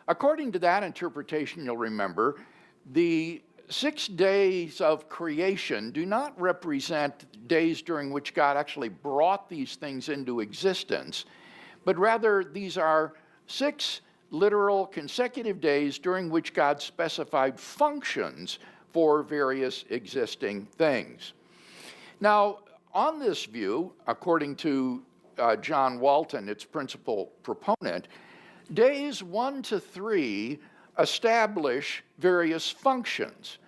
According to that interpretation, you'll remember, the 6 days of creation do not represent days during which God actually brought these things into existence, but rather these are 6 literal consecutive days during which God specified functions for various existing things. Now, on this view, according to John Walton, its principal proponent, days 1 to 3 establish various functions,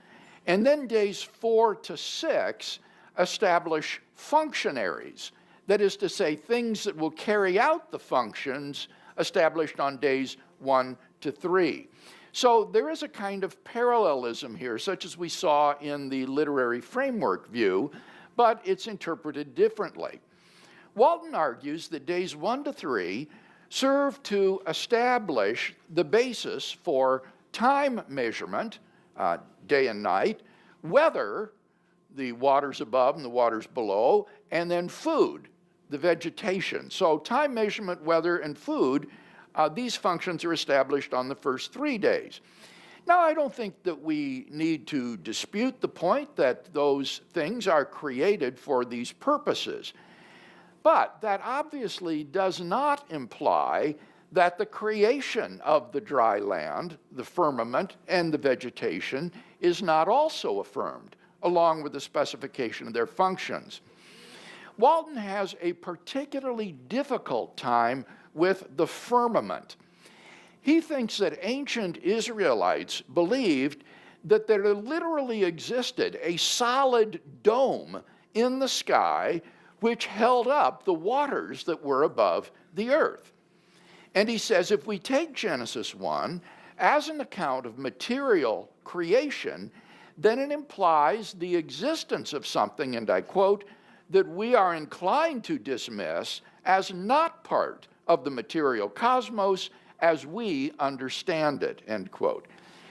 and then days 4 to 6 establish functionaries, that is to say, things that will carry out the functions established on days 1 to 3. So there is a kind of parallelism here, such as we saw in the literary framework view, but it's interpreted differently. Walton argues that days 1 to 3 serve to establish the basis for time measurement, day and night, weather, the waters above and the waters below, and then food, the vegetation. So time measurement, weather, and food, these functions are established on the first 3 days. Now, I don't think that we need to dispute the point that those things are created for these purposes. But that obviously does not imply that the creation of the dry land, the firmament, and the vegetation is not also affirmed, along with the specification of their functions. Walton has a particularly difficult time with the firmament. He thinks that ancient Israelites believed that there literally existed a solid dome in the sky which held up the waters that were above the earth. And he says if we take Genesis 1 as an account of material creation, then it implies the existence of something, and I quote, that we are inclined to dismiss as not part of the material cosmos as we understand it, end quote.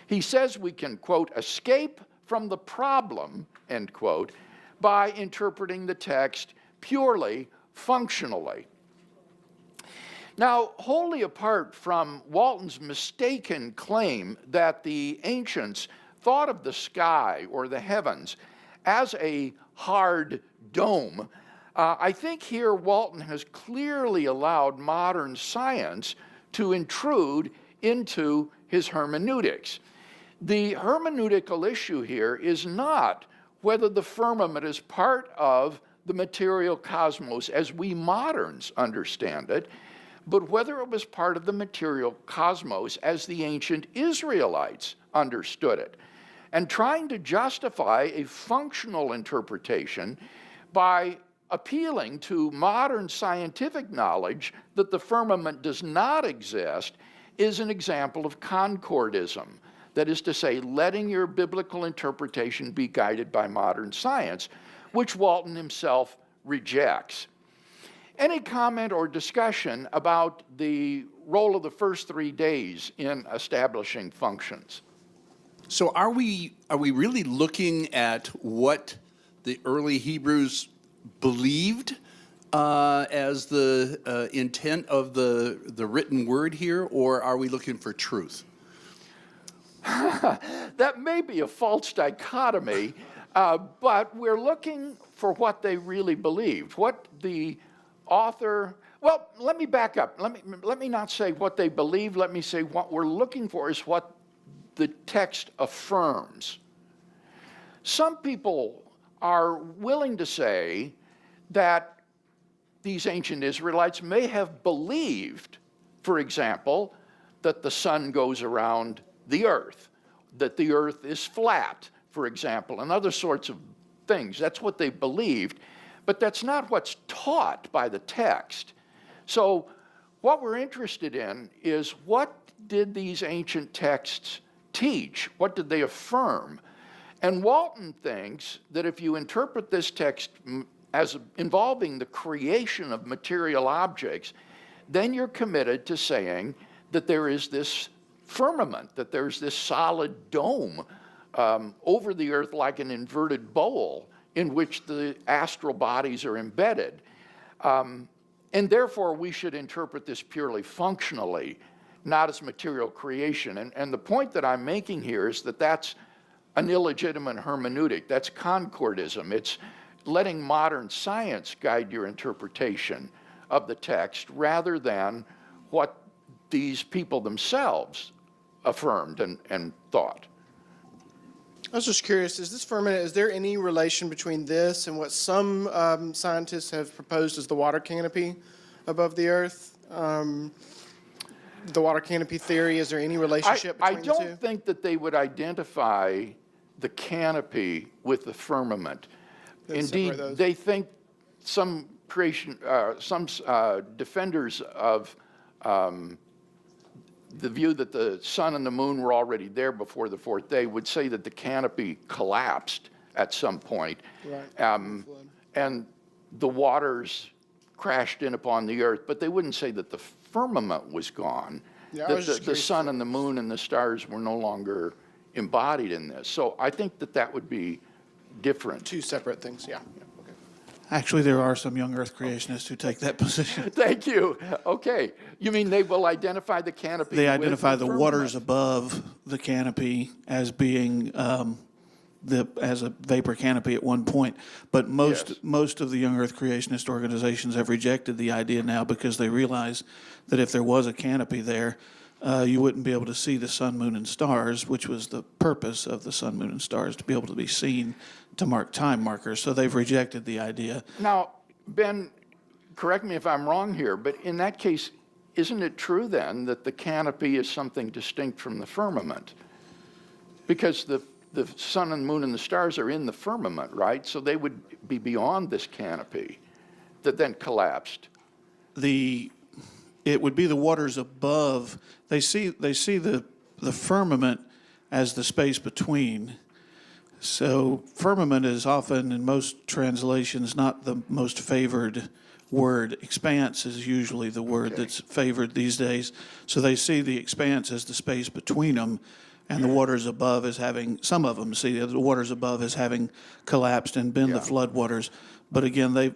He says we can, quote, escape from the problem, end quote, by interpreting the text purely functionally. Now, wholly apart from Walton's mistaken claim that the ancients thought of the sky or the heavens as a hard dome, I think here Walton has clearly allowed modern science to intrude into his hermeneutics. The hermeneutical issue here is not whether the firmament is part of the material cosmos as we moderns understand it, but whether it was part of the material cosmos as the ancient Israelites understood it, and trying to justify a functional interpretation by appealing to modern scientific knowledge that the firmament does not exist is an example of concordism. That is to say, letting your biblical interpretation be guided by modern science, which Walton himself rejects. Any comment or discussion about the role of the first 3 days in establishing functions? So are we really looking at what the early Hebrews believed as the intent of the written word here, or are we looking for truth? That may be a false dichotomy, but we're looking for what they really believed, what the author, well, let me back up. Let me not say what they believed. Let me say what we're looking for is what the text affirms. Some people are willing to say that these ancient Israelites may have believed, for example, that the sun goes around the earth, that the earth is flat, for example, and other sorts of things. That's what they believed, but that's not what's taught by the text. So what we're interested in is what did these ancient texts teach? What did they affirm? And Walton thinks that if you interpret this text as involving the creation of material objects, then you're committed to saying that there is this firmament, that there's this solid dome over the earth like an inverted bowl in which the astral bodies are embedded. And therefore, we should interpret this purely functionally not as material creation. And the point that I'm making here is that that's an illegitimate hermeneutic. That's concordism. It's letting modern science guide your interpretation of the text rather than what these people themselves affirmed and thought. I was just curious, is this firmament, is there any relation between this and what some scientists have proposed as the water canopy above the Earth? The water canopy theory, is there any relationship I between the two? don't think that they would identify the canopy with the firmament. They'd Indeed, separate those. they think some defenders of the view that the sun and the moon were already there before the fourth day would say that the canopy collapsed at some point. Right. And the waters crashed in upon the earth, but they wouldn't say that the firmament was gone. Yeah, I That was just the curious. sun and the moon and the stars were no longer embodied in this. So I think that that would be different. Two separate things, yeah. Okay. Actually, there are some young Earth creationists who take that position. Thank you. Okay. You mean they will identify the canopy? They with identify the waters firmament? above the canopy as being as a vapor canopy at one point. But Yes. most of the young Earth creationist organizations have rejected the idea now because they realize that if there was a canopy there, you wouldn't be able to see the sun, moon, and stars, which was the purpose of the sun, moon, and stars, to be able to be seen to mark time markers. So they've rejected the idea. Now, Ben, correct me if I'm wrong here, but in that case, isn't it true then that the canopy is something distinct from the firmament? Because the sun and moon and the stars are in the firmament, right? So they would be beyond this canopy that then collapsed. It would be the waters above. They see the firmament as the space between. So firmament is often, in most translations, not the most favored word. Expanse is usually the word that's favored these days. So they see the expanse as the space between them, and the waters above as having, some of them see the waters above as having collapsed and been the floodwaters. But again,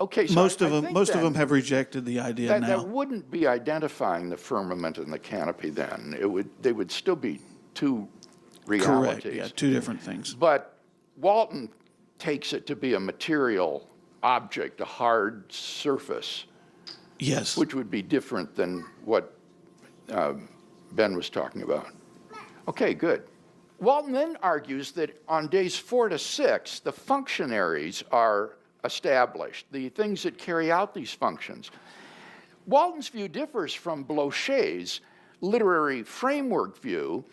Okay, so most I of them think have rejected the idea that now. that wouldn't be identifying the firmament and the canopy then. They would still be two realities. Correct, yeah, two different things. But Walton takes it to be a material object, a hard surface, Yes. which would be different than what Ben was talking about. Okay, good. Walton then argues that on days 4 to 6, the functionaries are established, the things that carry out these functions. Walton's view differs from Blocher's literary framework view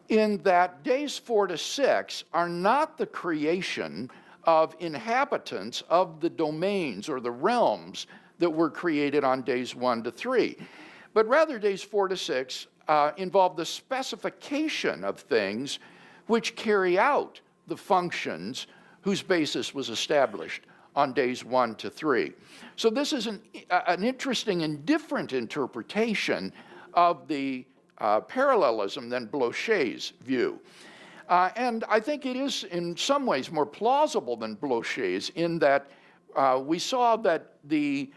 in that days 4 to 6 are not the creation of inhabitants of the domains or the realms that were created on days 1 to 3, but rather days 4 to 6 involve the specification of things which carry out the functions whose basis was established on days 1 to 3. So this is an interesting and different interpretation of the parallelism than Blocher's view. And I think it is in some ways more plausible than Blocher's in that we saw that the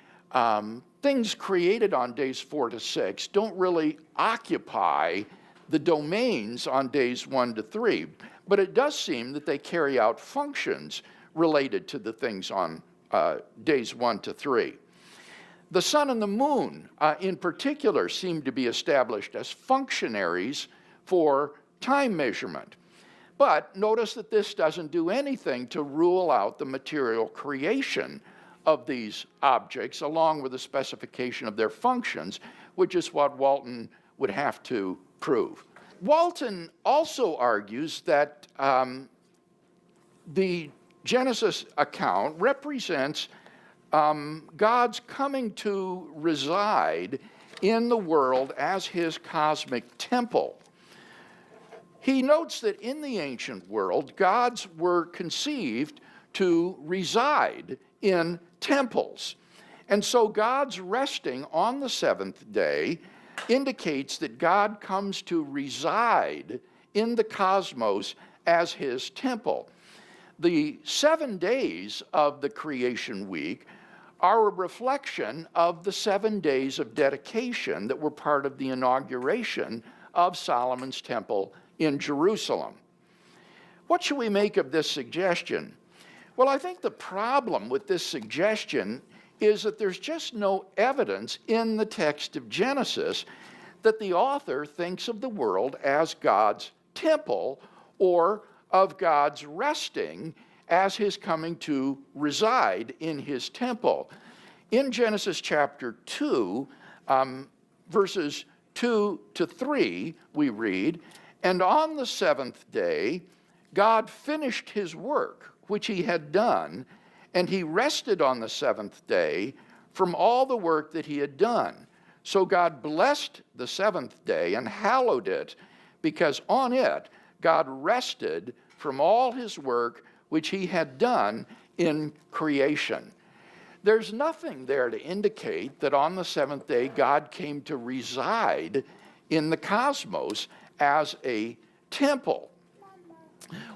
things created on days 4 to 6 don't really occupy the domains on days 1 to 3, but it does seem that they carry out functions related to the things on days 1 to 3. The sun and the moon, in particular, seem to be established as functionaries for time measurement. But notice that this doesn't do anything to rule out the material creation of these objects, along with the specification of their functions, which is what Walton would have to prove. Walton also argues that the Genesis account represents God's coming to reside in the world as his cosmic temple. He notes that in the ancient world, gods were conceived to reside in temples. And so God's resting on the seventh day indicates that God comes to reside in the cosmos as his temple. The 7 days of the creation week are a reflection of the 7 days of dedication that were part of the inauguration of Solomon's temple in Jerusalem. What should we make of this suggestion? Well, I think the problem with this suggestion is that there's just no evidence in the text of Genesis that the author thinks of the world as God's temple or of God's resting as his coming to reside in his temple. In Genesis chapter 2, verses 2 to 3, we read, "And on the seventh day, God finished his work which he had done, and he rested on the seventh day from all the work that he had done. So God blessed the seventh day and hallowed it, because on it God rested from all his work which he had done in creation." There's nothing there to indicate that on the seventh day God came to reside in the cosmos as a temple.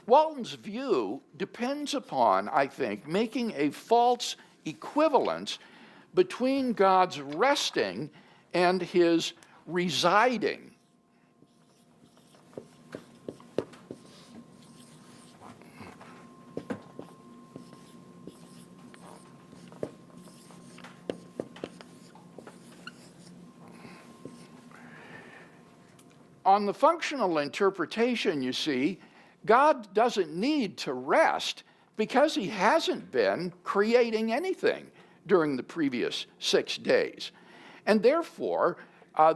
Walton's view depends upon, I think, making a false equivalence between God's resting and his residing. On the functional interpretation, you see, God doesn't need to rest because he hasn't been creating anything during the previous 6 days. And therefore,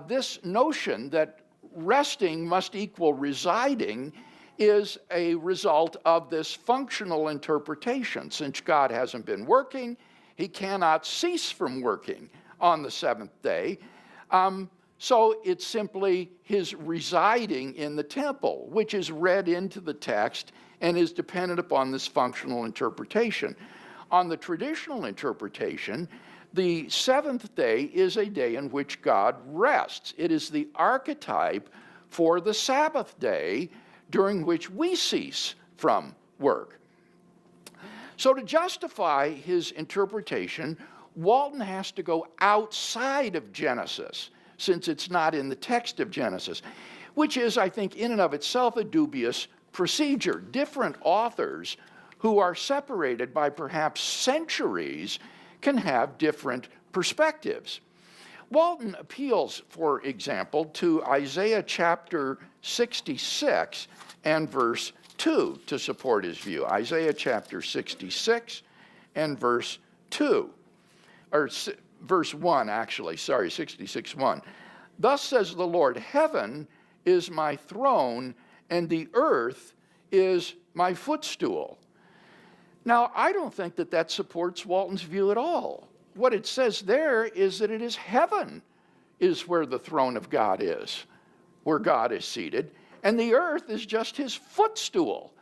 this notion that resting must equal residing is a result of this functional interpretation. Since God hasn't been working, he cannot cease from working on the seventh day. So it's simply his residing in the temple, which is read into the text and is dependent upon this functional interpretation. On the traditional interpretation, the seventh day is a day in which God rests. It is the archetype for the Sabbath day during which we cease from work. So to justify his interpretation, Walton has to go outside of Genesis, since it's not in the text of Genesis, which is, I think, in and of itself a dubious procedure. Different authors who are separated by perhaps centuries can have different perspectives. Walton appeals, for example, to Isaiah chapter 66 and verse 2 to support his view. Isaiah chapter 66 and verse 2, or verse 1, actually, 66:1. "Thus says the Lord, heaven is my throne, and the earth is my footstool." Now, I don't think that that supports Walton's view at all. What it says there is that it is heaven is where the throne of God is, where God is seated, and the earth is just his footstool.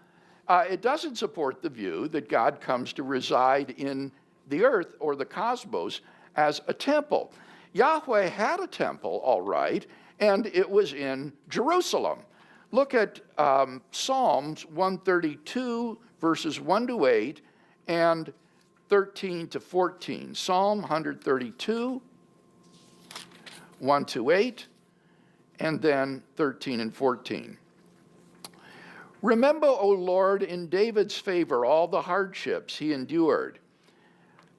It doesn't support the view that God comes to reside in the earth or the cosmos as a temple. Yahweh had a temple, all right, and it was in Jerusalem. Look at Psalms 132, verses 1 to 8, and 13 to 14. Psalm 132, 1 to 8, and then 13 and 14. "Remember, O Lord, in David's favor all the hardships he endured,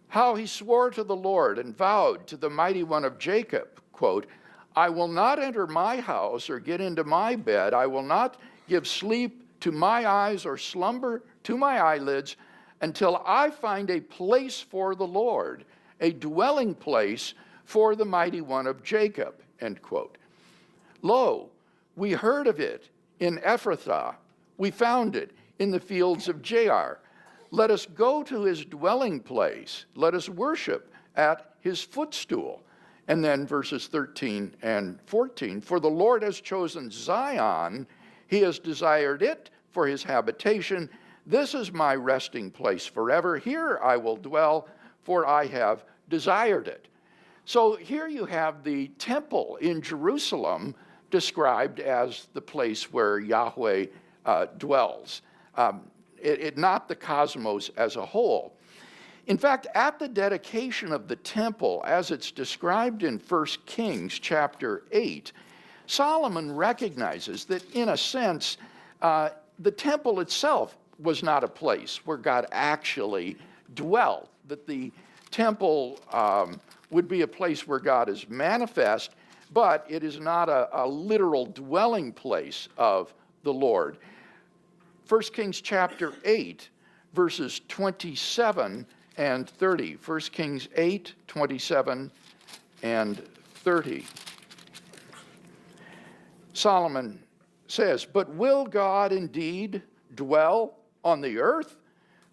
how he swore to the Lord and vowed to the mighty one of Jacob, quote, 'I will not enter my house or get into my bed. I will not give sleep to my eyes or slumber to my eyelids until I find a place for the Lord, a dwelling place for the mighty one of Jacob,' end quote. 'Lo, we heard of it in Ephrathah. We found it in the fields of Jaar. Let us go to his dwelling place. Let us worship at his footstool.'" And then verses 13 and 14, "For the Lord has chosen Zion. He has desired it for his habitation. This is my resting place forever. Here I will dwell, for I have desired it." So here you have the temple in Jerusalem described as the place where Yahweh dwells. Not the cosmos as a whole. In fact, at the dedication of the temple, as it's described in 1 Kings chapter 8, Solomon recognizes that, in a sense, the temple itself was not a place where God actually dwelt, that the temple would be a place where God is manifest, but it is not a literal dwelling place of the Lord. 1 Kings chapter 8, verses 27 and 30. 1 Kings 8, 27 and 30. Solomon says, "But will God indeed dwell on the earth?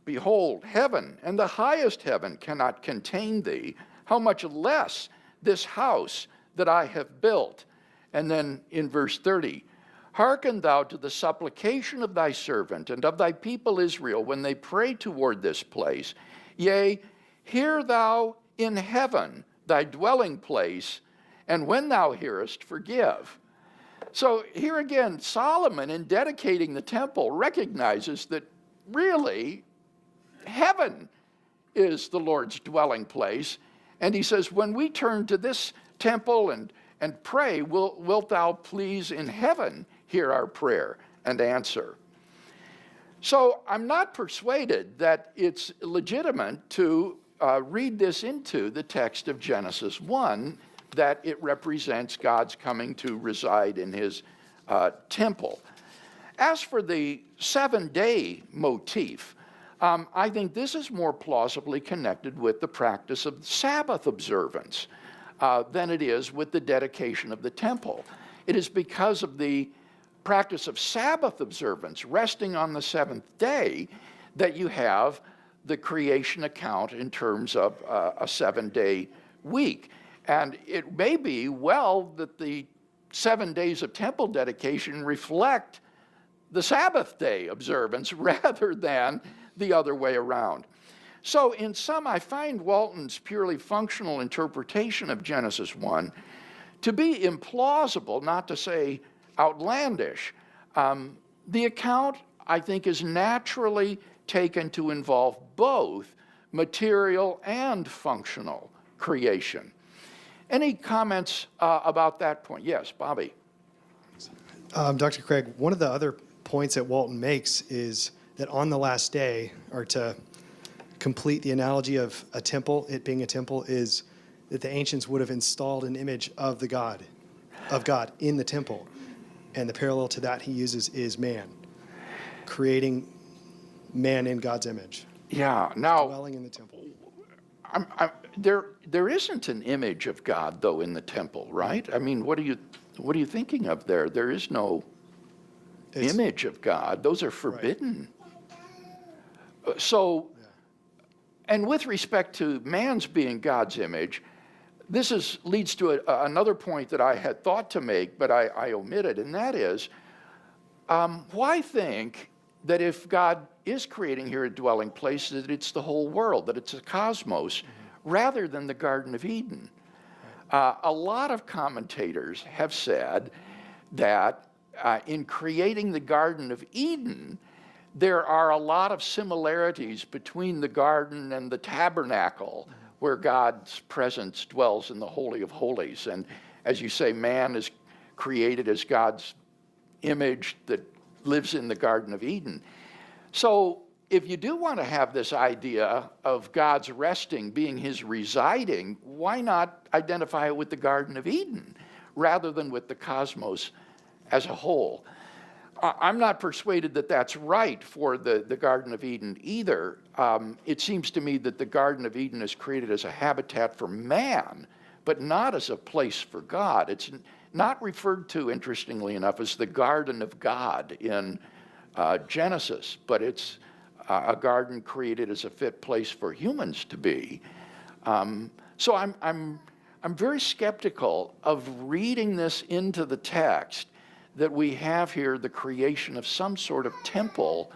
Behold, heaven and the highest heaven cannot contain thee. How much less this house that I have built?" And then in verse 30, "Hearken thou to the supplication of thy servant and of thy people Israel when they pray toward this place. Yea, hear thou in heaven thy dwelling place, and when thou hearest, forgive." So here again, Solomon, in dedicating the temple, recognizes that really heaven is the Lord's dwelling place. And he says, when we turn to this temple and pray, wilt thou please in heaven hear our prayer and answer? So I'm not persuaded that it's legitimate to read this into the text of Genesis 1, that it represents God's coming to reside in his temple. As for the 7-day motif, I think this is more plausibly connected with the practice of Sabbath observance than it is with the dedication of the temple. It is because of the practice of Sabbath observance, resting on the seventh day, that you have the creation account in terms of a 7-day week. And it may be well that the 7 days of temple dedication reflect the Sabbath day observance rather than the other way around. So in sum, I find Walton's purely functional interpretation of Genesis 1 to be implausible, not to say outlandish. The account, I think, is naturally taken to involve both material and functional creation. Any comments about that point? Yes, Bobby. Dr. Craig, one of the other points that Walton makes is that on the last day, or to complete the analogy of a temple, it being a temple, is that the ancients would have installed an image of God in the temple. And the parallel to that he uses is man, creating man in God's image. Yeah, now, Dwelling in the temple. there isn't an image of God, though, in the temple, right? I mean, what are you thinking of there? There is no image of God. Those are forbidden. Right. And with respect to man's being God's image, this leads to another point that I had thought to make, but I omitted, and that is, why think that if God is creating here a dwelling place, that it's the whole world, that it's a cosmos, rather than the Garden of Eden? A lot of commentators have said that in creating the Garden of Eden, there are a lot of similarities between the garden and the tabernacle, where God's presence dwells in the Holy of Holies. And as you say, man is created as God's image that lives in the Garden of Eden. So if you do want to have this idea of God's resting being his residing, why not identify it with the Garden of Eden rather than with the cosmos as a whole? I'm not persuaded that that's right for the Garden of Eden either. It seems to me that the Garden of Eden is created as a habitat for man, but not as a place for God. It's not referred to, interestingly enough, as the Garden of God in Genesis, but it's a garden created as a fit place for humans to be. So I'm very skeptical of reading this into the text, that we have here the creation of some sort of temple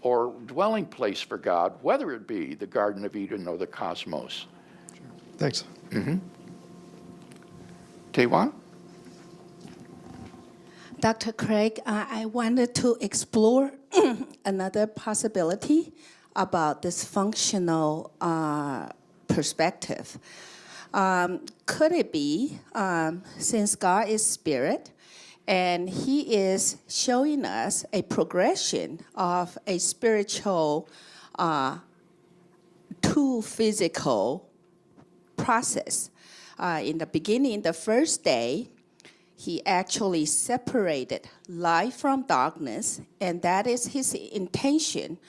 or dwelling place for God, whether it be the Garden of Eden or the cosmos. Sure. Thanks. Mm-hmm. Taewon? Dr. Craig, I wanted to explore another possibility about this functional perspective. Could it be, since God is spirit, and He is showing us a progression of a spiritual to physical process? In the beginning, the first day, He actually separated light from darkness, and that is His intention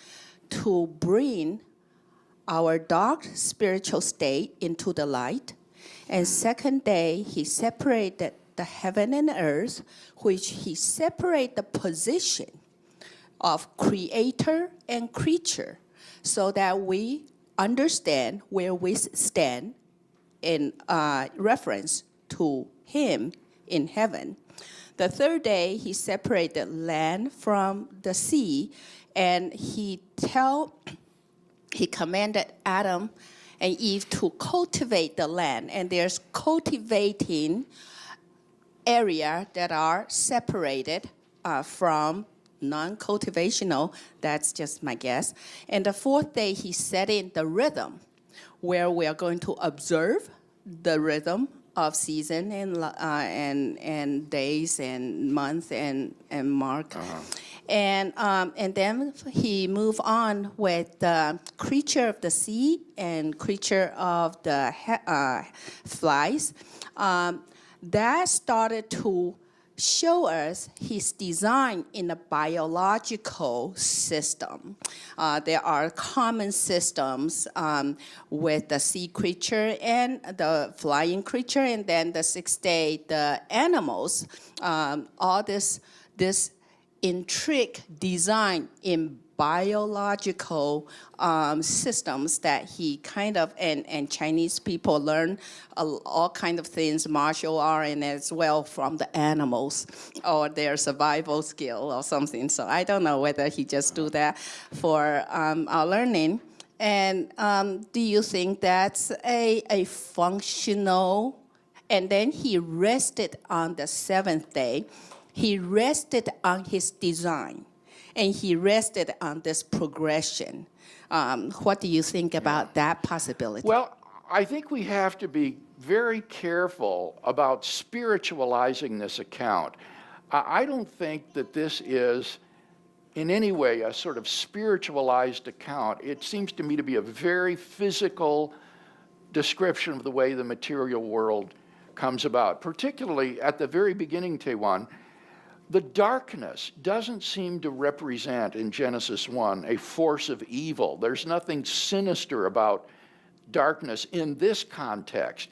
to bring our dark spiritual state into the light. And second day, He separated the heaven and earth, which He separated the position of creator and creature, so that we understand where we stand in reference to Him in heaven. The third day, He separated land from the sea, and He commanded Adam and Eve to cultivate the land. And there's cultivating area that are separated from non-cultivational. That's just my guess. And the fourth day, He set in the rhythm, where we are going to observe the rhythm of season and days and months and mark. And then He moved on with the creature of the sea and creature of the flies. That started to show us His design in a biological system. There are common systems with the sea creature and the flying creature, and then the sixth day, the animals. All this intricate design in biological systems that He kind of, and Chinese people learn all kind of things, martial art, and as well from the animals or their survival skill or something. So I don't know whether He just do that for our learning. And do you think that's a functional? And then He rested on the seventh day. He rested on His design, and He rested on this progression. What do you think about that possibility? Well, I think we have to be very careful about spiritualizing this account. I don't think that this is in any way a sort of spiritualized account. It seems to me to be a very physical description of the way the material world comes about, particularly at the very beginning, Taewon. The darkness doesn't seem to represent, in Genesis 1, a force of evil. There's nothing sinister about darkness in this context.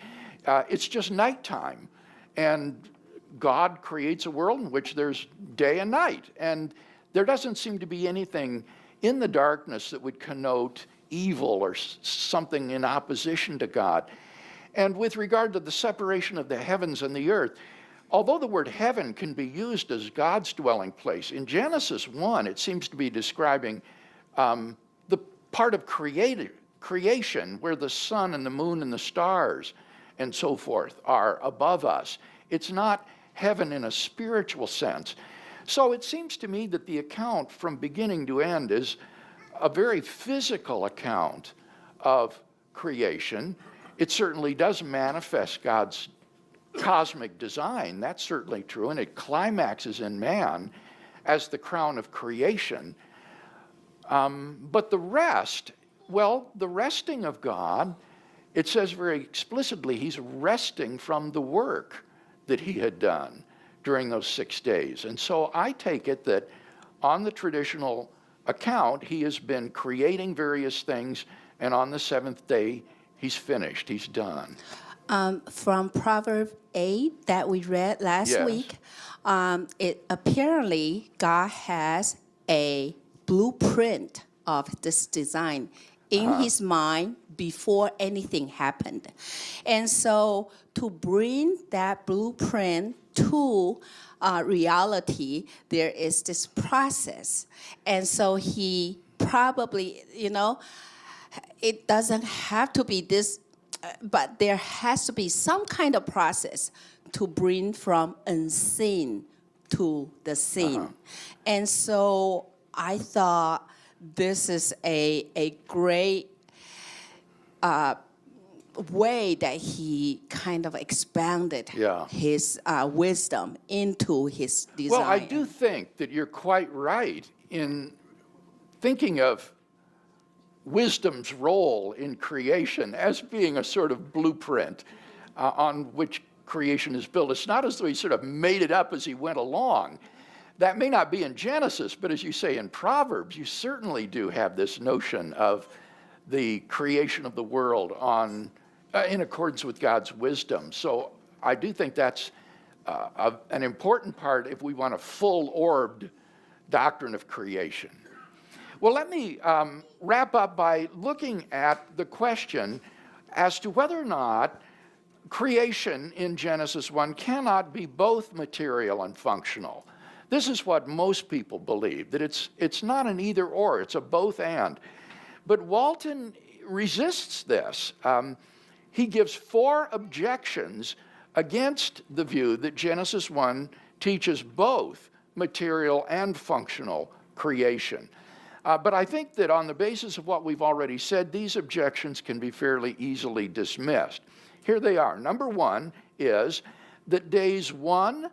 It's just nighttime, and God creates a world in which there's day and night, and there doesn't seem to be anything in the darkness that would connote evil or something in opposition to God. And with regard to the separation of the heavens and the earth, although the word heaven can be used as God's dwelling place, in Genesis 1, it seems to be describing the part of creation where the sun and the moon and the stars and so forth are above us. It's not heaven in a spiritual sense. So it seems to me that the account from beginning to end is a very physical account of creation. It certainly does manifest God's cosmic design, that's certainly true, and it climaxes in man as the crown of creation. But the rest, well, the resting of God, it says very explicitly, He's resting from the work that He had done during those 6 days. And so I take it that on the traditional account, He has been creating various things, and on the seventh day, He's finished, He's done. From Proverbs 8 that we read last week, it apparently God has a blueprint of this design in His mind before anything happened. And so to bring that blueprint to reality, there is this process. And so He probably, it doesn't have to be this, but there has to be some kind of process to bring from unseen to the seen. And so I thought this is a great way that he kind of expanded Yeah. his wisdom into his design. Well, I do think that you're quite right in thinking of wisdom's role in creation as being a sort of blueprint on which creation is built. It's not as though he sort of made it up as he went along. That may not be in Genesis, but as you say in Proverbs, you certainly do have this notion of the creation of the world in accordance with God's wisdom. So I do think that's an important part if we want a full-orbed doctrine of creation. Well, let me wrap up by looking at the question as to whether or not creation in Genesis 1 cannot be both material and functional. This is what most people believe, that it's not an either or, it's a both and. But Walton resists this. He gives 4 objections against the view that Genesis 1 teaches both material and functional creation. But I think that on the basis of what we've already said, these objections can be fairly easily dismissed. Here they are. Number 1 is that days 1,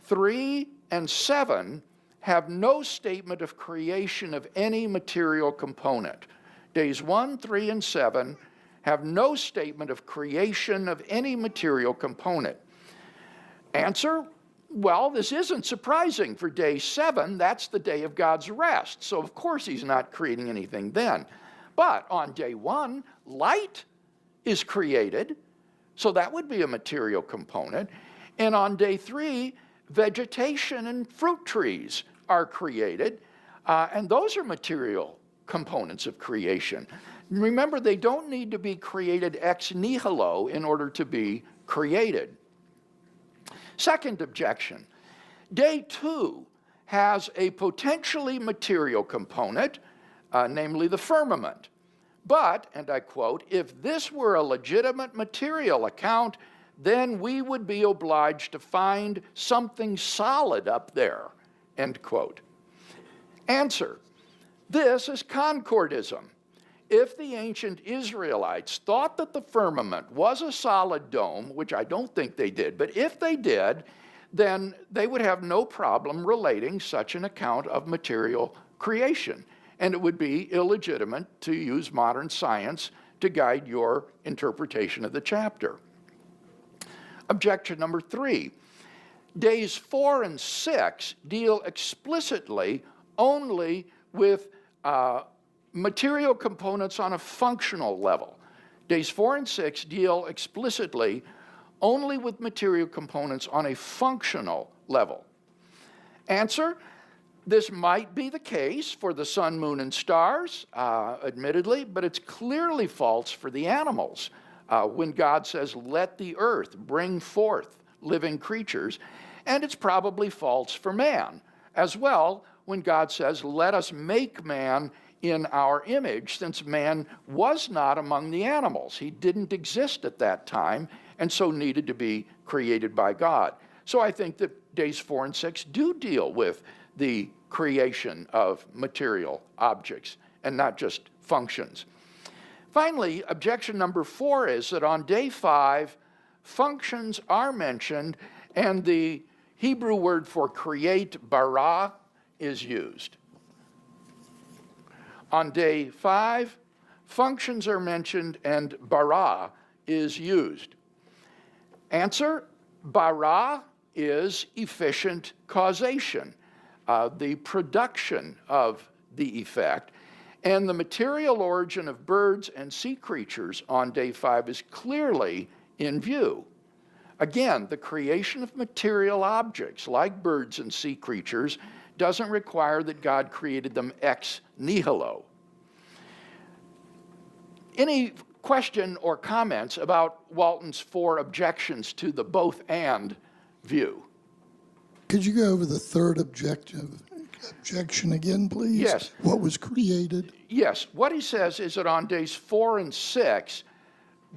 3, and 7 have no statement of creation of any material component. Days 1, 3, and 7 have no statement of creation of any material component. Answer? Well, this isn't surprising. For day 7, that's the day of God's rest. So of course he's not creating anything then. But on day 1, light is created, so that would be a material component. And on day 3, vegetation and fruit trees are created, and those are material components of creation. Remember, they don't need to be created ex nihilo in order to be created. Second objection, day 2 has a potentially material component, namely the firmament. But, and I quote, if this were a legitimate material account, then we would be obliged to find something solid up there, end quote. Answer, this is concordism. If the ancient Israelites thought that the firmament was a solid dome, which I don't think they did, but if they did, then they would have no problem relating such an account of material creation. And it would be illegitimate to use modern science to guide your interpretation of the chapter. Objection number 3. Days 4 and 6 deal explicitly only with material components on a functional level. Days 4 and 6 deal explicitly only with material components on a functional level. Answer, this might be the case for the sun, moon, and stars, admittedly, but it's clearly false for the animals. When God says, let the earth bring forth living creatures, and it's probably false for man as well when God says, let us make man in our image, since man was not among the animals. He didn't exist at that time, and so needed to be created by God. So I think that days 4 and 6 do deal with the creation of material objects and not just functions. Finally, objection number 4 is that on day 5, functions are mentioned, and the Hebrew word for create, bara, is used. On day 5, functions are mentioned and bara is used. Answer, bara is efficient causation, the production of the effect. And the material origin of birds and sea creatures on day 5 is clearly in view. Again, the creation of material objects like birds and sea creatures doesn't require that God created them ex nihilo. Any question or comments about Walton's 4 objections to the both and view? Could you go over the third objection again, please? Yes. What was created? Yes, what he says is that on days 4 and 6,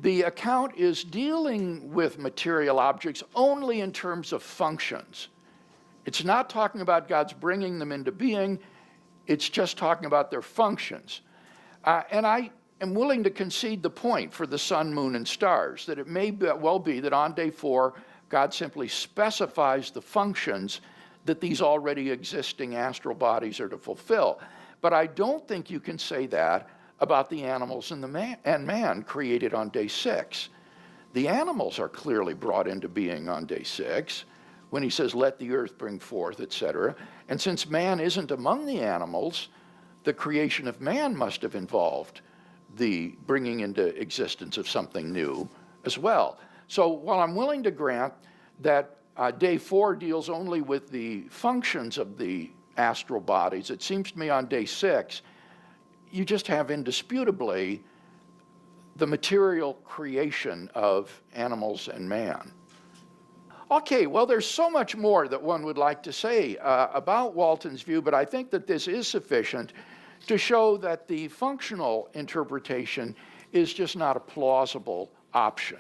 the account is dealing with material objects only in terms of functions. It's not talking about God's bringing them into being. It's just talking about their functions. And I am willing to concede the point for the sun, moon, and stars, that it may well be that on day 4, God simply specifies the functions that these already existing astral bodies are to fulfill. But I don't think you can say that about the animals and man created on day 6. The animals are clearly brought into being on day 6 when he says, let the earth bring forth, etc. And since man isn't among the animals, the creation of man must have involved the bringing into existence of something new as well. So while I'm willing to grant that day 4 deals only with the functions of the astral bodies, it seems to me on day 6, you just have indisputably the material creation of animals and man. Okay, well, there's so much more that one would like to say about Walton's view, but I think that this is sufficient to show that the functional interpretation is just not a plausible option.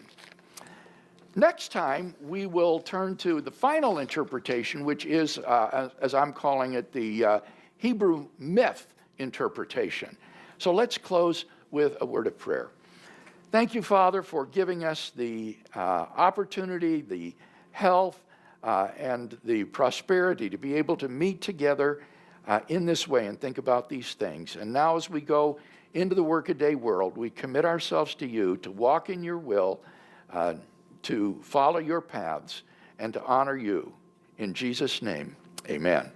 Next time, we will turn to the final interpretation, which is, as I'm calling it, the Hebrew myth interpretation. So let's close with a word of prayer. Thank you, Father, for giving us the opportunity, the health, and the prosperity to be able to meet together in this way and think about these things. And now as we go into the workaday world, we commit ourselves to you to walk in your will, to follow your paths, and to honor you. In Jesus' name, amen.